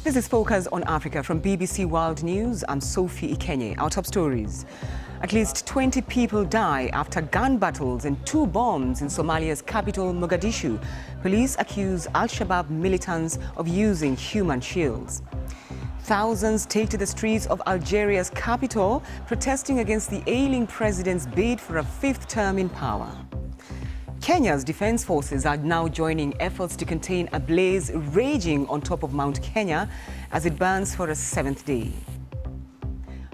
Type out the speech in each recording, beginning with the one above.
This is Focus on Africa from BBC World News. I'm Sophie Ikenye. Our top stories. At least 20 people die after gun battles and 2 bombs in Somalia's capital, Mogadishu. Police accuse Al-Shabaab militants of using human shields. Thousands take to the streets of Algeria's capital, protesting against the ailing president's bid for a 5th term in power. Kenya's defense forces are now joining efforts to contain a blaze raging on top of Mount Kenya as it burns for a 7th day.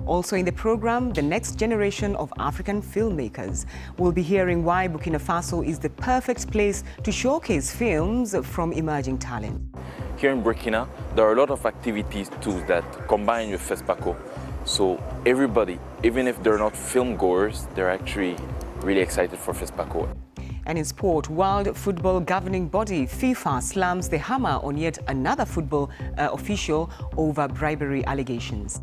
Also in the program, the next generation of African filmmakers will be hearing why Burkina Faso is the perfect place to showcase films from emerging talent. Here in Burkina, there are a lot of activities too that combine with FESPACO. So everybody, even if they're not film goers, they're actually really excited for FESPACO. And in sport, world football governing body FIFA slams the hammer on yet another football official over bribery allegations.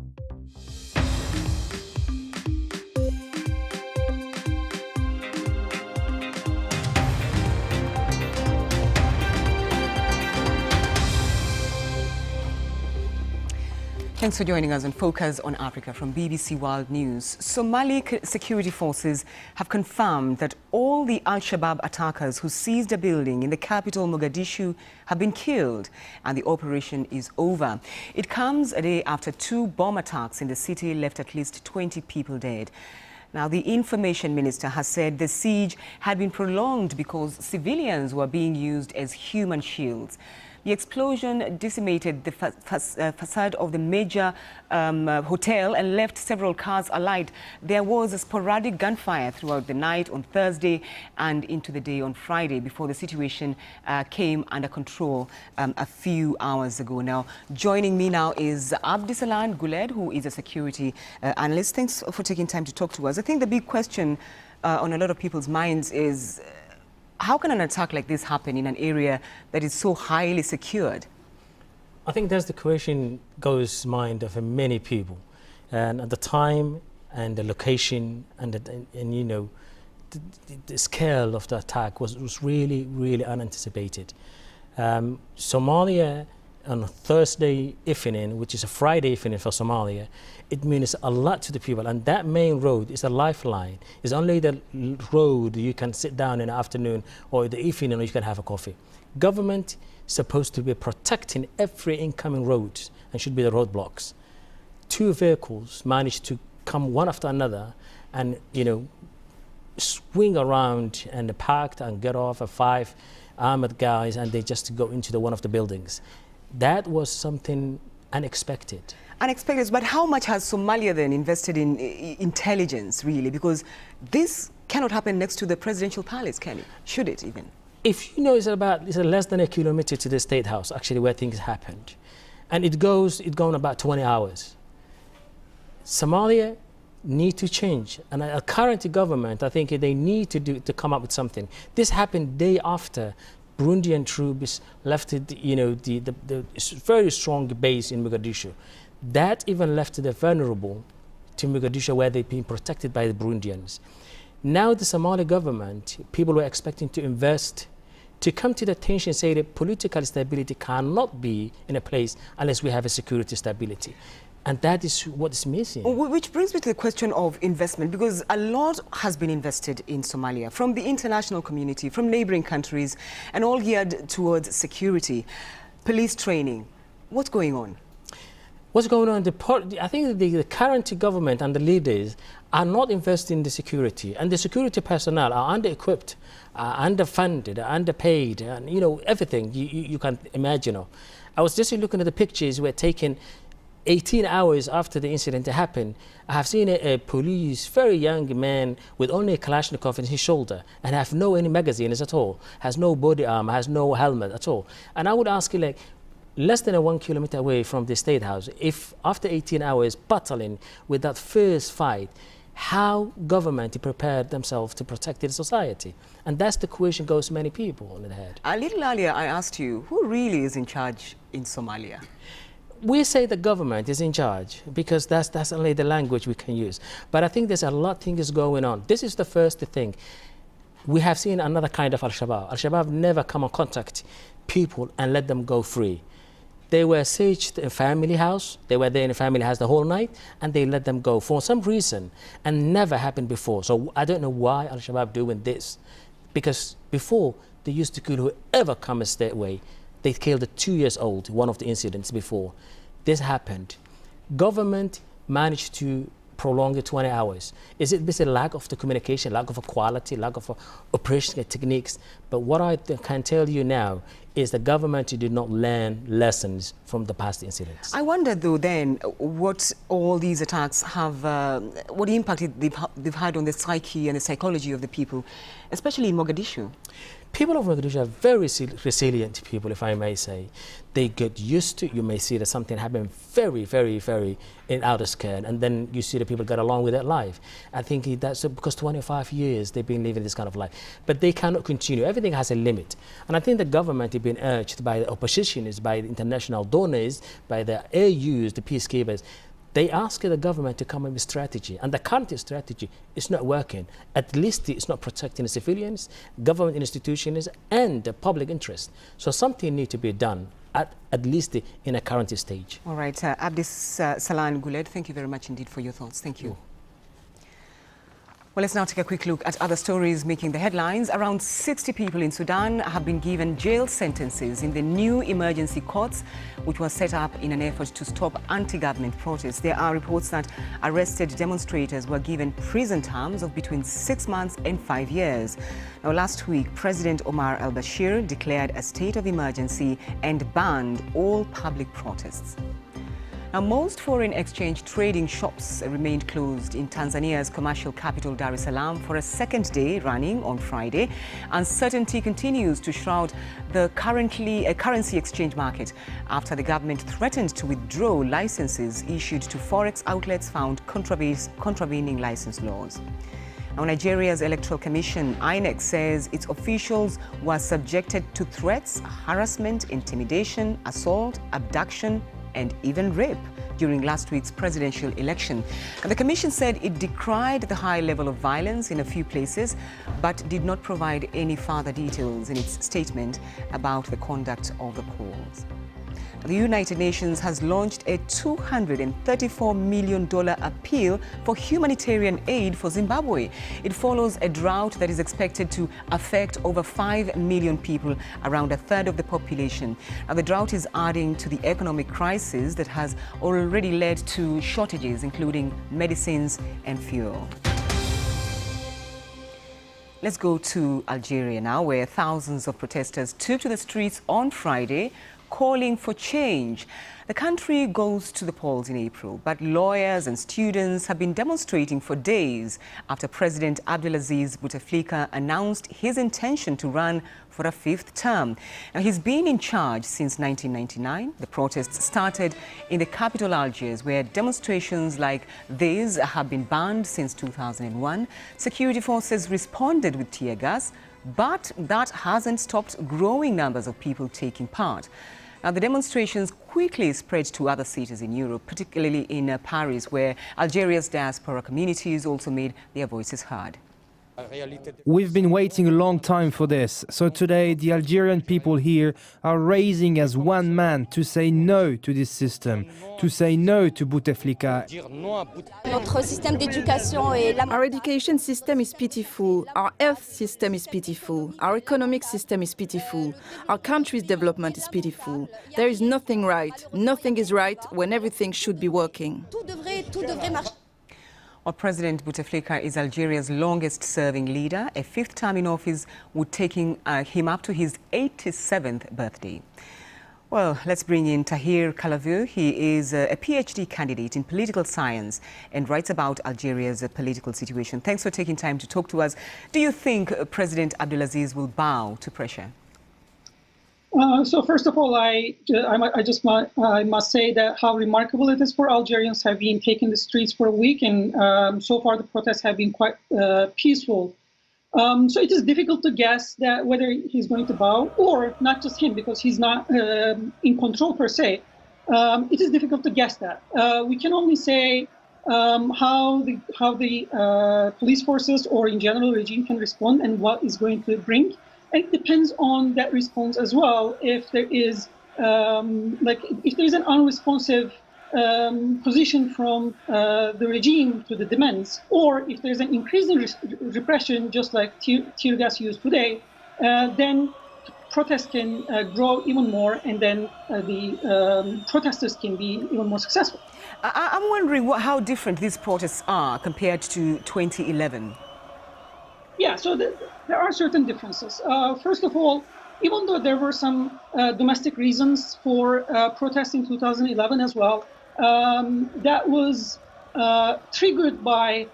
Thanks for joining us on Focus on Africa from BBC World News. Somali security forces have confirmed that all the Al-Shabaab attackers who seized a building in the capital Mogadishu have been killed and the operation is over. It comes a day after 2 bomb attacks in the city left at least 20 people dead. Now, the information minister has said the siege had been prolonged because civilians were being used as human shields. The explosion decimated the facade of the major hotel and left several cars alight. There was a sporadic gunfire throughout the night on Thursday and into the day on Friday before the situation came under control a few hours ago. Now, joining me now is Abdisalan Guled, who is a security analyst. Thanks for taking time to talk to us. I think the big question on a lot of people's minds is, how can an attack like this happen in an area that is so highly secured? I think that's the question goes mind of many people, and at the time and the location and you know the scale of the attack was really unanticipated. Somalia on a Thursday evening, which is a Friday evening for Somalia, it means a lot to the people, and that main road is a lifeline. It's only the road you can sit down in the afternoon or the evening or you can have a coffee. Government is supposed to be protecting every incoming road and should be the roadblocks. 2 vehicles managed to come one after another and, you know, swing around and parked and get off at 5 armored guys, and they just go into one of the buildings. That was something unexpected. Unexpected, but how much has Somalia then invested in intelligence, really? Because this cannot happen next to the presidential palace, can it? Should it even? If you know, it's less than a kilometer to the State House, actually, where things happened. And it's gone about 20 hours. Somalia need to change. And a current government, I think they need to come up with something. This happened day after Burundian troops left the very strong base in Mogadishu. That even left the vulnerable to Mogadishu, where they've been protected by the Burundians. Now the Somali government, people were expecting to invest, to come to the attention and say that political stability cannot be in a place unless we have a security stability. And that is what is missing. Which brings me to the question of investment, because a lot has been invested in Somalia from the international community, from neighboring countries, and all geared towards security, police training. What's going on? What's going on? I think the current government and the leaders are not investing in the security, and the security personnel are under-equipped, underfunded, underpaid, and you know everything you can imagine. I was just looking at the pictures were taken 18 hours after the incident happened. I have seen a police, very young man with only a Kalashnikov in his shoulder and have no any magazines at all, has no body armor, has no helmet at all. And I would ask you, like, less than 1 kilometer away from the State House, if after 18 hours battling with that first fight, how government prepared themselves to protect the society? And that's the question goes many people on the head. A little earlier I asked you, who really is in charge in Somalia? We say the government is in charge because that's only the language we can use. But I think there's a lot of things going on. This is the first thing. We have seen another kind of Al-Shabaab. Al-Shabaab never come and contact people and let them go free. They were sieged a family house. They were there in a family house the whole night, and they let them go for some reason, and never happened before. So I don't know why Al-Shabaab doing this, because before they used to kill whoever comes their way. They killed a 2-year-old, one of the incidents before. This happened. Government managed to prolong it 20 hours. Is it this a lack of the communication, lack of a quality, lack of operational techniques? But what I can tell you now is the government did not learn lessons from the past incidents. I wonder though then what all these attacks have, what impact they've had on the psyche and the psychology of the people, especially in Mogadishu. People of Mogadishu are very resilient people, if I may say. They get used to, you may see that something happened very, very, very out of scale, and then you see that people get along with their life. I think that's because 25 years they've been living this kind of life. But they cannot continue. Everything has a limit. And I think the government has been urged by the oppositions, by the international donors, by the AUs, the peacekeepers. They ask the government to come up with strategy, and the current strategy is not working. At least it's not protecting the civilians, government institutions, and the public interest. So something needs to be done, at least in a current stage. All right, Abdis Salan Guled, thank you very much indeed for your thoughts. Thank you. Well, let's now take a quick look at other stories making the headlines. Around 60 people in Sudan have been given jail sentences in the new emergency courts, which was set up in an effort to stop anti-government protests. There are reports that arrested demonstrators were given prison terms of between 6 months and 5 years. Now, last week, President Omar al-Bashir declared a state of emergency and banned all public protests. Now, most foreign exchange trading shops remained closed in Tanzania's commercial capital, Dar es Salaam, for a second day running on Friday. Uncertainty continues to shroud the currency exchange market after the government threatened to withdraw licenses issued to forex outlets found contravening license laws. Now, Nigeria's Electoral Commission, INEC, says its officials were subjected to threats, harassment, intimidation, assault, abduction, and even rape during last week's presidential election. And the Commission said it decried the high level of violence in a few places, but did not provide any further details in its statement about the conduct of the polls. The United Nations has launched a $234 million appeal for humanitarian aid for Zimbabwe. It follows a drought that is expected to affect over 5 million people, around a third of the population. Now, the drought is adding to the economic crisis that has already led to shortages, including medicines and fuel. Let's go to Algeria now, where thousands of protesters took to the streets on Friday, calling for change. The country goes to the polls in April, but lawyers and students have been demonstrating for days after President Abdelaziz Bouteflika announced his intention to run for a 5th term. Now, he's been in charge since 1999. The protests started in the capital, Algiers, where demonstrations like these have been banned since 2001. Security forces responded with tear gas, but that hasn't stopped growing numbers of people taking part. Now, the demonstrations quickly spread to other cities in Europe, particularly in Paris, where Algeria's diaspora communities also made their voices heard. We've been waiting a long time for this. So today, the Algerian people here are raising as one man to say no to this system, to say no to Bouteflika. Our education system is pitiful, our health system is pitiful, our economic system is pitiful, our country's development is pitiful. There is nothing right. Nothing is right when everything should be working. Well, President Bouteflika is Algeria's longest-serving leader. A 5th term in office would take him up to his 87th birthday. Well, let's bring in Tahir Kalavu. He is a PhD candidate in political science and writes about Algeria's political situation. Thanks for taking time to talk to us. Do you think President Abdelaziz will bow to pressure? So first of all, I must say that how remarkable it is for Algerians have been taking the streets for a week, and so far the protests have been quite peaceful. So it is difficult to guess that whether he's going to bow, or not just him, because he's not in control per se. It is difficult to guess that. We can only say how the police forces or in general regime can respond and what is going to bring. And it depends on that response as well. If there is like if there's an unresponsive position from the regime to the demands, or if there's an increase in repression, just like tear gas used today, then protests can grow even more, and then the protesters can be even more successful. I'm wondering how different these protests are compared to 2011. Yeah, so there are certain differences. First of all, even though there were some domestic reasons for protests in 2011 as well, that was triggered by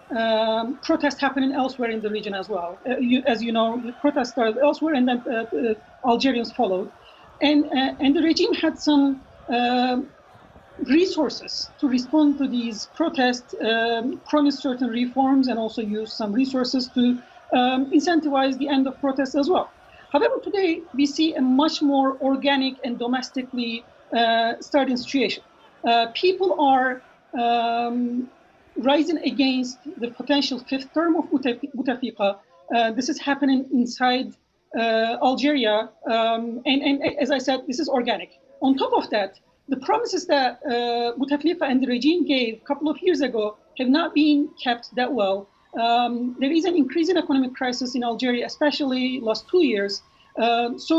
protests happening elsewhere in the region as well. As you know, the protests started elsewhere, and then Algerians followed. And the regime had some resources to respond to these protests, promised certain reforms, and also used some resources to incentivize the end of protests as well. However, today we see a much more organic and domestically starting situation. People are rising against the potential fifth term of Bouteflika. This is happening inside Algeria, and as I said, this is organic. On top of that, the promises that Bouteflika and the regime gave a couple of years ago have not been kept that well. There is an increasing economic crisis in Algeria, especially last 2 years. So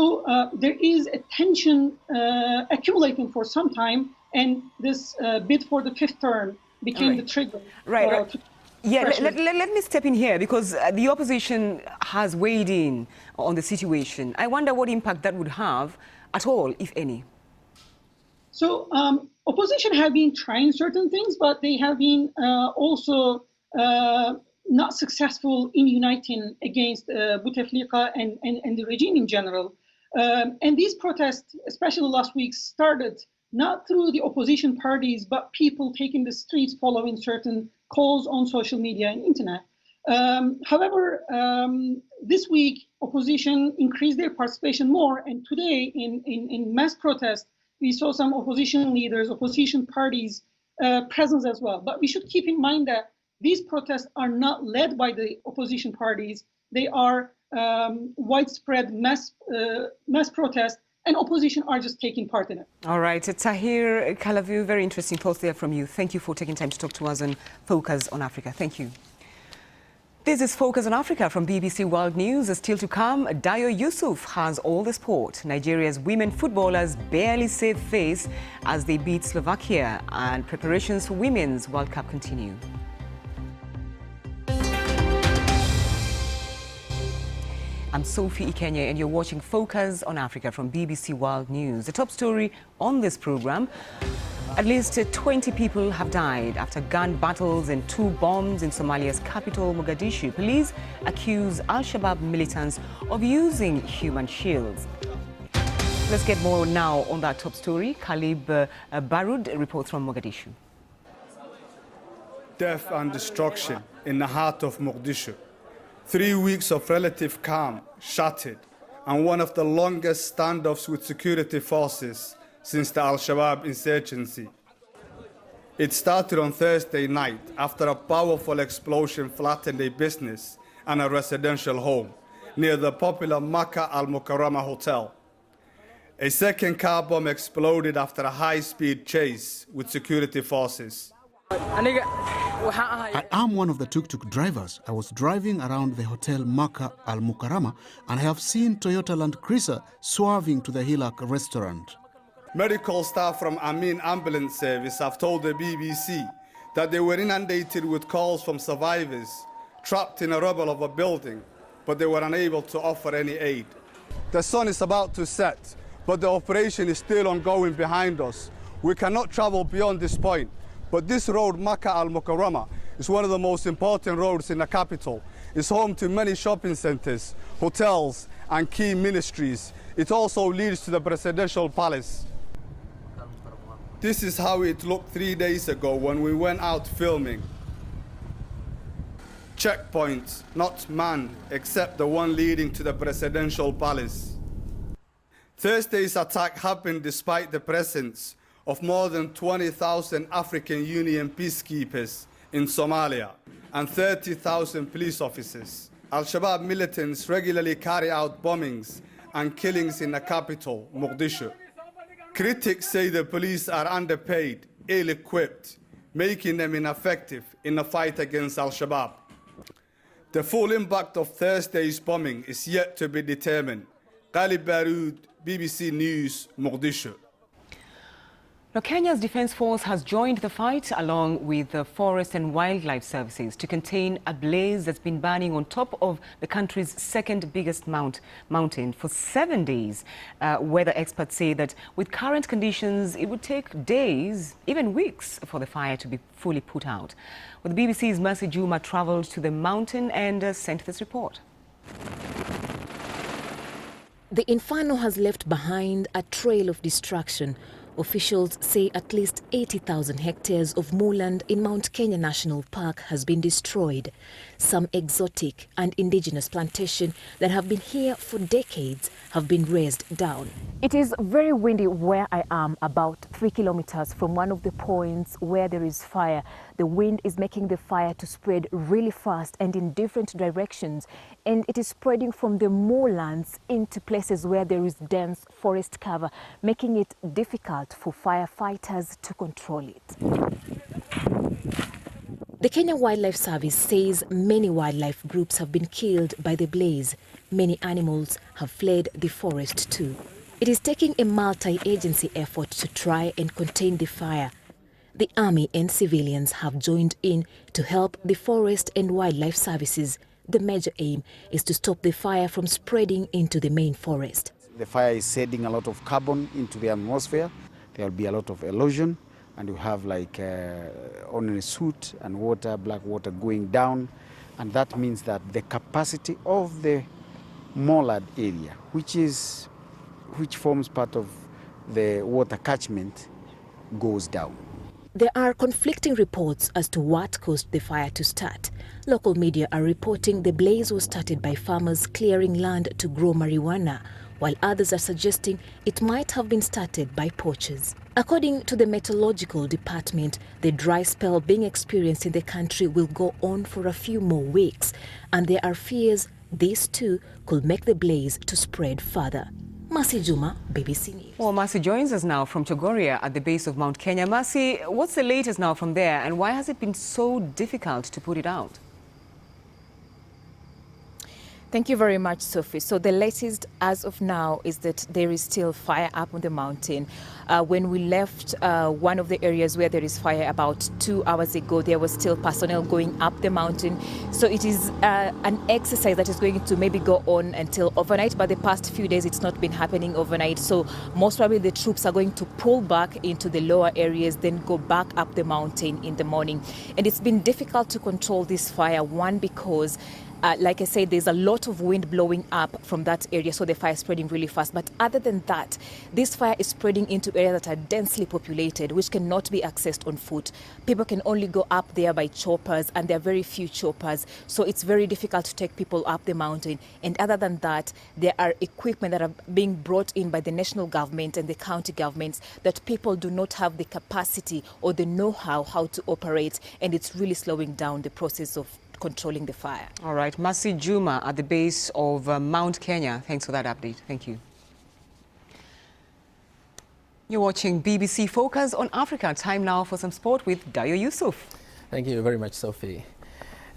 there is a tension accumulating for some time, and this bid for the fifth term became the trigger. Right. Yeah, let me step in here, because the opposition has weighed in on the situation. I wonder what impact that would have at all, if any. So opposition have been trying certain things, but they have been also not successful in uniting against Bouteflika and the regime in general. And these protests, especially last week, started not through the opposition parties, but people taking the streets following certain calls on social media and internet. However, this week, opposition increased their participation more, and today in mass protests, we saw some opposition leaders, opposition parties presence as well. But we should keep in mind that these protests are not led by the opposition parties. They are widespread mass protests, and opposition are just taking part in it. All right, Tahir Kalavu, very interesting thoughts there from you. Thank you for taking time to talk to us on Focus on Africa. Thank you. This is Focus on Africa from BBC World News. Still to come, Dayo Yusuf has all the sport. Nigeria's women footballers barely save face as they beat Slovakia, and preparations for Women's World Cup continue. I'm Sophie Ikenya, and you're watching Focus on Africa from BBC World News. The top story on this program: at least 20 people have died after gun battles and 2 bombs in Somalia's capital, Mogadishu. Police accuse Al-Shabaab militants of using human shields. Let's get more now on that top story. Khalib Barud reports from Mogadishu. Death and destruction in the heart of Mogadishu. 3 weeks of relative calm shattered, and one of the longest standoffs with security forces since the Al-Shabaab insurgency. It started on Thursday night after a powerful explosion flattened a business and a residential home near the popular Makkah Al-Mukarramah hotel. A second car bomb exploded after a high-speed chase with security forces. I am one of the tuk-tuk drivers. I was driving around the hotel Makkah Al-Mukarramah, and I have seen Toyota Land Cruiser swerving to the Hilak restaurant. Medical staff from Amin Ambulance Service have told the BBC that they were inundated with calls from survivors trapped in a rubble of a building, but they were unable to offer any aid. The sun is about to set, but the operation is still ongoing behind us. We cannot travel beyond this point. But this road, Makkah Al-Mukarramah, is one of the most important roads in the capital. It's home to many shopping centers, hotels, and key ministries. It also leads to the presidential palace. This is how it looked 3 days ago when we went out filming. Checkpoints, not manned, except the one leading to the presidential palace. Thursday's attack happened despite the presence of more than 20,000 African Union peacekeepers in Somalia and 30,000 police officers. Al-Shabaab militants regularly carry out bombings and killings in the capital, Mogadishu. Critics say the police are underpaid, ill-equipped, making them ineffective in the fight against Al-Shabaab. The full impact of Thursday's bombing is yet to be determined. Khalid Baroud, BBC News, Mogadishu. Now, Kenya's Defence Force has joined the fight along with the Forest and Wildlife Services to contain a blaze that's been burning on top of the country's second biggest mountain for 7 days. Weather experts say that with current conditions, it would take days, even weeks, for the fire to be fully put out. Well, the BBC's Mercy Juma travelled to the mountain and sent this report. The inferno has left behind a trail of destruction. Officials say at least 80,000 hectares of moorland in Mount Kenya National Park has been destroyed. Some exotic and indigenous plantations that have been here for decades have been razed down. It is very windy where I am, about 3 kilometers from one of the points where there is fire. The wind is making the fire to spread really fast and in different directions, and it is spreading from the moorlands into places where there is dense forest cover, making it difficult for firefighters to control it. The Kenya Wildlife Service says many wildlife groups have been killed by the blaze. Many animals have fled the forest too. It is taking a multi-agency effort to try and contain the fire. The army and civilians have joined in to help the Forest and Wildlife Services. The major aim is to stop the fire from spreading into the main forest. The fire is shedding a lot of carbon into the atmosphere. There will be a lot of erosion, and you have like only soot and water, black water going down, and that means that the capacity of the moorland area, which forms part of the water catchment, goes down. There are conflicting reports as to what caused the fire to start. Local media are reporting the blaze was started by farmers clearing land to grow marijuana, while others are suggesting it might have been started by poachers. According to the Meteorological Department, the dry spell being experienced in the country will go on for a few more weeks, and there are fears this too could make the blaze to spread further. Mercy Juma, BBC News. Well, Mercy joins us now from Chogoria at the base of Mount Kenya. Mercy, what's the latest now from there, and why has it been so difficult to put it out? Thank you very much, Sophie. So the latest as of now is that there is still fire up on the mountain. When we left one of the areas where there is fire about 2 hours ago, there was still personnel going up the mountain. So it is an exercise that is going to maybe go on until overnight, but the past few days it's not been happening overnight. So most probably the troops are going to pull back into the lower areas, then go back up the mountain in the morning. And it's been difficult to control this fire, one, because like I said, there's a lot of wind blowing up from that area, so the fire is spreading really fast. But other than that, this fire is spreading into areas that are densely populated, which cannot be accessed on foot. People can only go up there by choppers, and there are very few choppers, so it's very difficult to take people up the mountain. And other than that, there are equipment that are being brought in by the national government and the county governments that people do not have the capacity or the know-how how to operate, and it's really slowing down the process of controlling the fire. All right, Mercy Juma at the base of Mount Kenya. Thanks for that update. Thank you. You're watching BBC Focus on Africa. Time now for some sport with Dayo Yusuf. Thank you very much, Sophie.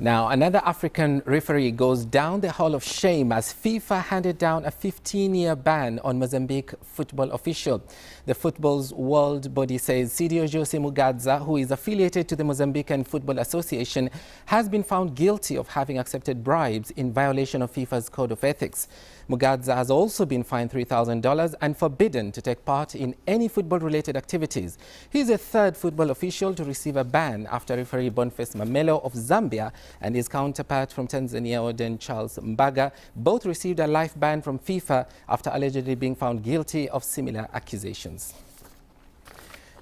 Now, another African referee goes down the hall of shame as FIFA handed down a 15-year ban on Mozambique football official. The football's world body says Sidio Jose Mugadza, who is affiliated to the Mozambican Football Association, has been found guilty of having accepted bribes in violation of FIFA's Code of Ethics. Mugadza has also been fined $3,000 and forbidden to take part in any football-related activities. He is the third football official to receive a ban after referee Boniface Mamelo of Zambia and his counterpart from Tanzania, Oden Charles Mbaga, both received a life ban from FIFA after allegedly being found guilty of similar accusations.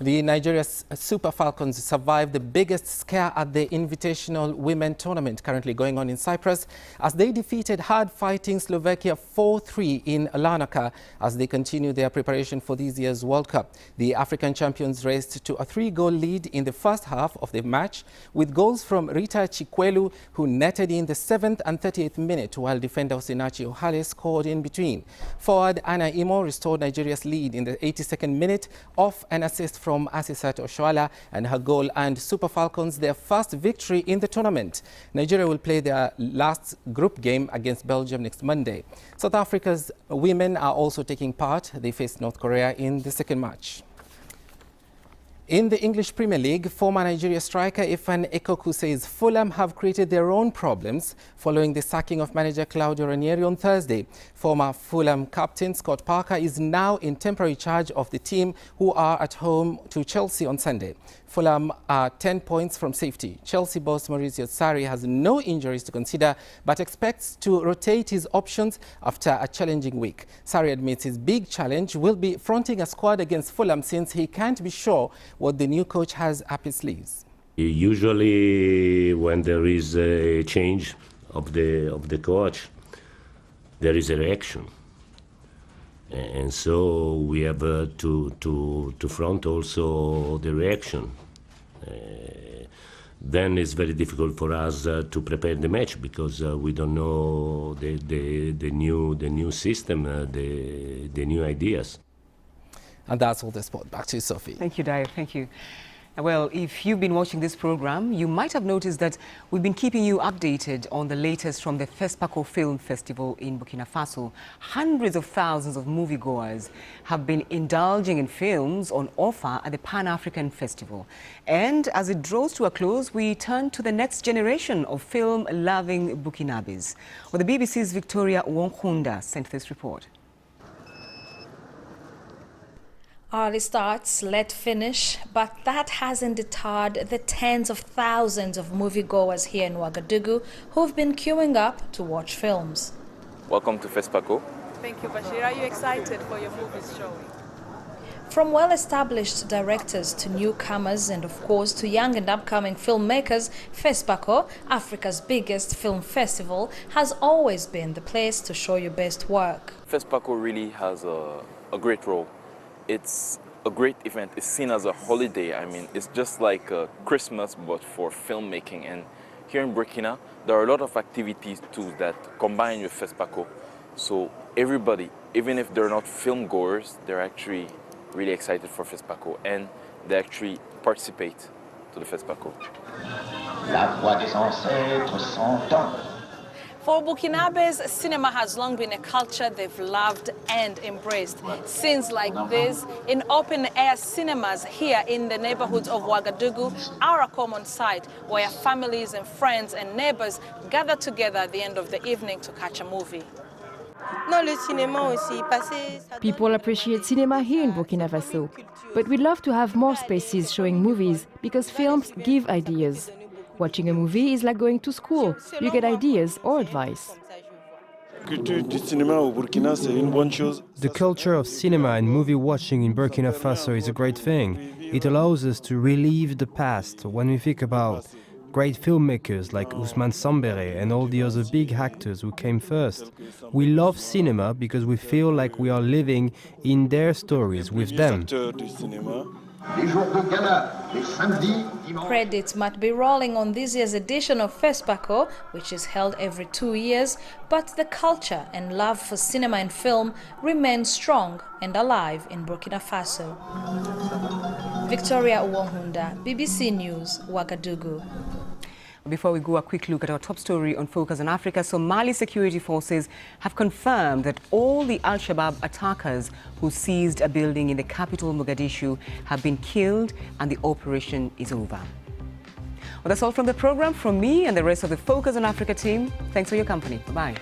The Nigeria's Super Falcons survived the biggest scare at the Invitational Women Tournament currently going on in Cyprus as they defeated hard-fighting Slovakia 4-3 in Larnaca as they continue their preparation for this year's World Cup. The African champions raced to a 3-goal lead in the first half of the match with goals from Rita Chikwelu, who netted in the 7th and 38th minute, while defender Osinachi Ohale scored in between. Forward Anna Imo restored Nigeria's lead in the 82nd minute off an assist from Asisat Oshoala, and her goal earned Super Falcons their first victory in the tournament. Nigeria will play their last group game against Belgium next Monday. South Africa's women are also taking part. They face North Korea in the second match. In the English Premier League, former Nigeria striker Ifan Ekoku says Fulham have created their own problems following the sacking of manager Claudio Ranieri on Thursday. Former Fulham captain Scott Parker is now in temporary charge of the team, who are at home to Chelsea on Sunday. Fulham are 10 points from safety. Chelsea boss Maurizio Sarri has no injuries to consider but expects to rotate his options after a challenging week. Sarri admits his big challenge will be fronting a squad against Fulham since he can't be sure what the new coach has up his sleeves. Usually when there is a change of the coach, there is a reaction. And so we have to front also the reaction. Then it's very difficult for us to prepare the match because we don't know the new system, the new ideas. And that's all the sport. Back to you, Sophie. Thank you, Dio. Thank you. Well, if you've been watching this program, you might have noticed that we've been keeping you updated on the latest from the FESPACO Film Festival in Burkina Faso. Hundreds of thousands of moviegoers have been indulging in films on offer at the Pan-African Festival. And as it draws to a close, we turn to the next generation of film-loving Burkinabes. Well, the BBC's Victoria Wonkunda sent this report. Early starts, late finish, but that hasn't deterred the tens of thousands of moviegoers here in Ouagadougou who've been queuing up to watch films. Welcome to FESPACO. Thank you, Bashir. Are you excited for your movie's showing? From well-established directors to newcomers and, of course, to young and upcoming filmmakers, FESPACO, Africa's biggest film festival, has always been the place to show your best work. FESPACO really has a great role. It's a great event. It's seen as a holiday. I mean, it's just like Christmas, but for filmmaking. And here in Burkina, there are a lot of activities too that combine with FESPACO. So everybody, even if they're not film goers, they're actually really excited for FESPACO and they actually participate to the FESPACO. La voix des ancêtres s'entend. For Burkinabes, cinema has long been a culture they've loved and embraced. Scenes like this in open-air cinemas here in the neighborhoods of Ouagadougou are a common sight where families and friends and neighbors gather together at the end of the evening to catch a movie. People appreciate cinema here in Burkina Faso, but we'd love to have more spaces showing movies because films give ideas. Watching a movie is like going to school. You get ideas or advice. The culture of cinema and movie watching in Burkina Faso is a great thing. It allows us to relive the past when we think about great filmmakers like Ousmane Sambere and all the other big actors who came first. We love cinema because we feel like we are living in their stories with them. Credits might be rolling on this year's edition of FESPACO, which is held every 2 years, but the culture and love for cinema and film remain strong and alive in Burkina Faso. Victoria Uwohunda, BBC News, Ouagadougou. Before we go, a quick look at our top story on Focus on Africa. Somali security forces have confirmed that all the Al-Shabaab attackers who seized a building in the capital, Mogadishu, have been killed and the operation is over. Well, that's all from the program. From me and the rest of the Focus on Africa team, thanks for your company. Bye-bye.